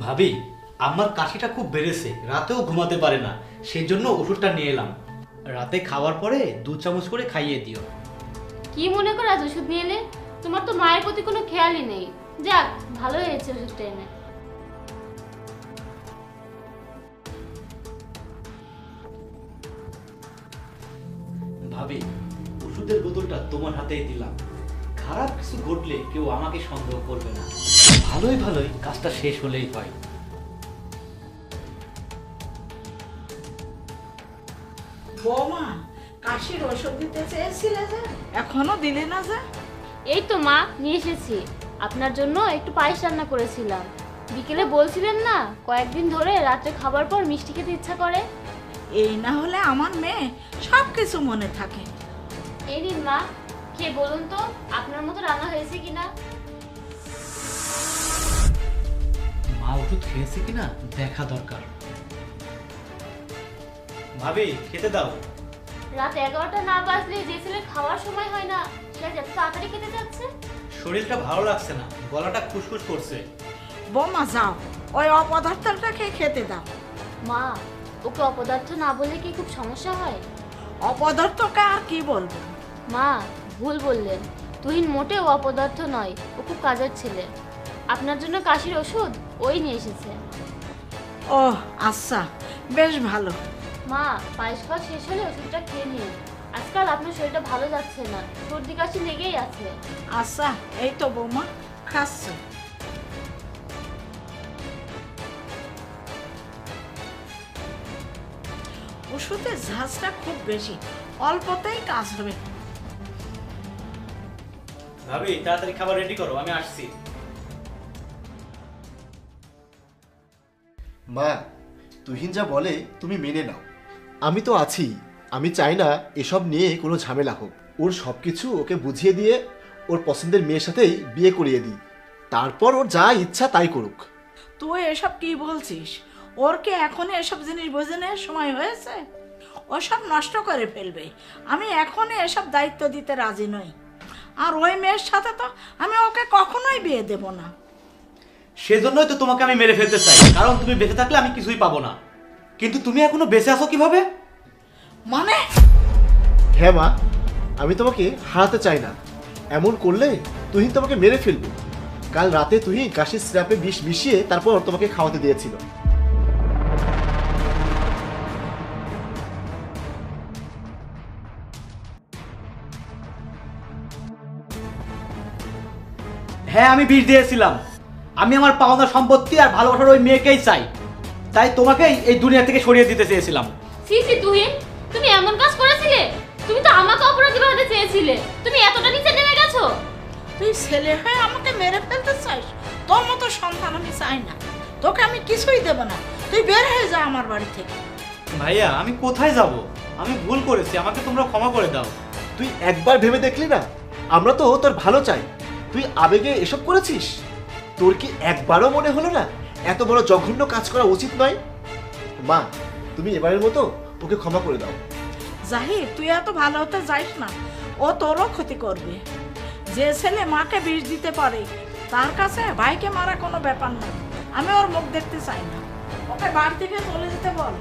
ভাবি, আমার কাশিটা খুব বেড়েছে, রাতেও ঘুমাতে পারে না, সেই জন্য ওষুধটা নিয়ে এলাম। রাতে খাওয়ার পরে 2 চামচ করে খাইয়ে দিও। কি মনে করে আজ ওষুধ নিয়ে এলে? তোমার তো মায়ের প্রতি কোনো খেয়ালই নেই। যাক, ভালো হয়েছে ওষুধটা এনে। ভাবি, ওষুধের বোতলটা তোমার হাতেই দিলাম। খারাপ কিছু ঘটলে কেউ আমাকে সন্দেহ করবে না। ভালোই ভালোই কাজটা শেষ হলেই হয়। বৌমা, কাশির ওষুধ দিতে চেয়েছিলে যে, এখনো দিলে না যে? এই তো মা, নিয়ে এসেছি। আপনার জন্য একটু পায়েস রান্না করেছিলাম। বিকেলে বলছিলেন না কয়েকদিন ধরে রাতে খাবার পর মিষ্টি খেতে ইচ্ছা করে। এই না হলে আমার মেয়ে সব কিছু মনে থাকে। এই দিন মা, খেয়ে বলুন তো আপনার মতো রান্না হয়েছে কিনা। মা ওষুধ খেয়েছে কিনা দেখা দরকার। ভাবি, খেতে দাও। রাত 11টা না বাজলে যে ছেলে খাওয়ার সময় হয় না, সে এত তাড়াতাড়ি খেতে যাচ্ছে। শরীরটা ভালো লাগছে না, গলাটা খুশখুশ করছে। বৌমা যাও, ওই অপদার্থটাকে খেতে দাও। মা, ওকে অপদার্থ না বললে কি খুব সমস্যা হয়? অপদার্থকে আর কি বলবো? মা, ভুল বললেন। তুহিন মোটেও অপদার্থ নয়, ও খুব কাজের ছেলে। আপনার জন্য কাশির ওষুধ ওই নিয়ে এসেছে। ও আচ্ছা, বেশ ভালো। মা, পায়েস খাওয়া শেষ হলে ওষুধটা খেয়ে নিন। আজকাল আপনার শরীরটা ভালো যাচ্ছে না, সর্দি কাশি লেগেই আছে। আচ্ছা, এই তো বৌমা খাচ্ছে। ওষুধের ঝাঁজটা খুব বেশি, অল্পতেই কাজ হবে। ভাবি, তাড়াতাড়ি খাবার রেডি করো, আমি আসছি। মা, তুহিন যা বলে তুমি মেনে নাও। আমি তো আছি, আমি চাই না এসব নিয়ে কোনো ঝামেলা হোক। ওর সব কিছু ওকে বুঝিয়ে দিয়ে ওর পছন্দের মেয়ের সাথেই বিয়ে করিয়ে দিই, তারপর ওর যা ইচ্ছা তাই করুক। তুই এসব কি বলছিস? ওর কি এখনই এসব জিনিস বোঝে নেওয়ার সময় হয়েছে? ওসব নষ্ট করে ফেলবে। আমি এখনই এসব দায়িত্ব দিতে রাজি নই। আর ওই মেয়ের সাথে তো আমি ওকে কখনোই বিয়ে দেব না। সেজন্যই তো তোমাকে আমি মেরে ফেলতে চাই, কারণ তুমি বেঁচে থাকলে আমি কিছুই পাবো না। কিন্তু তুমি এখনো বেঁচে আছো কিভাবে? মানে? হ্যাঁ মা, আমি তোমাকে হারাতে চাই না। এমন করলে তুহিন তোমাকে মেরে ফেলবে। কাল রাতে তুহিন কাশির সিরাপে বিষ মিশিয়ে তারপর তোমাকে খাওয়াতে দিয়েছিল। হ্যাঁ, আমি বিষ দিয়েছিলাম। আমি আমার পাওনা সম্পত্তি আর ভালোবাসার ওই মেয়েকেই চাই, তাই তোমাকেই এই দুনিয়া থেকে সরিয়ে দিতে চেয়েছিলাম। সি সি তুহিন, তুমি এমন কাজ করেছিলে? তুমি তো আমাকে অপরাধী বানাতে চেয়েছিলে। তুমি এতটা নিচে নেমে গেছো? তুই ছেলে হয়ে আমাকে মেরে ফেলতে চাস? তোর মতো সন্তান আমি চাই না। তোকে আমি কিছুই দেব না। তুই বের হয়ে যা আমার বাড়ি থেকে। ভাইয়া, আমি কোথায় যাব? আমি ভুল করেছি, আমাকে তোমরা ক্ষমা করে দাও। তুই একবার ভেবে দেখলি না? আমরা তো তোর ভালো চাই, তুই আবেগে এসব করেছিস? তোর কি একবারও মনে হলো না এত বড় জঘন্য কাজ করা উচিত নয়? মা, তুমি এবারের মতো ওকে ক্ষমা করে দাও। জাহির, তুই এত ভালো হতে যাইস না। ও তোরও ক্ষতি করবে। যে ছেলে মাকে বিষ দিতে পারে তার কাছে ভাইকে মারা কোনো ব্যাপার না। আমি ওর মুখ দেখতে চাই না। ওকে বাড়ি থেকে চলে যেতে বল।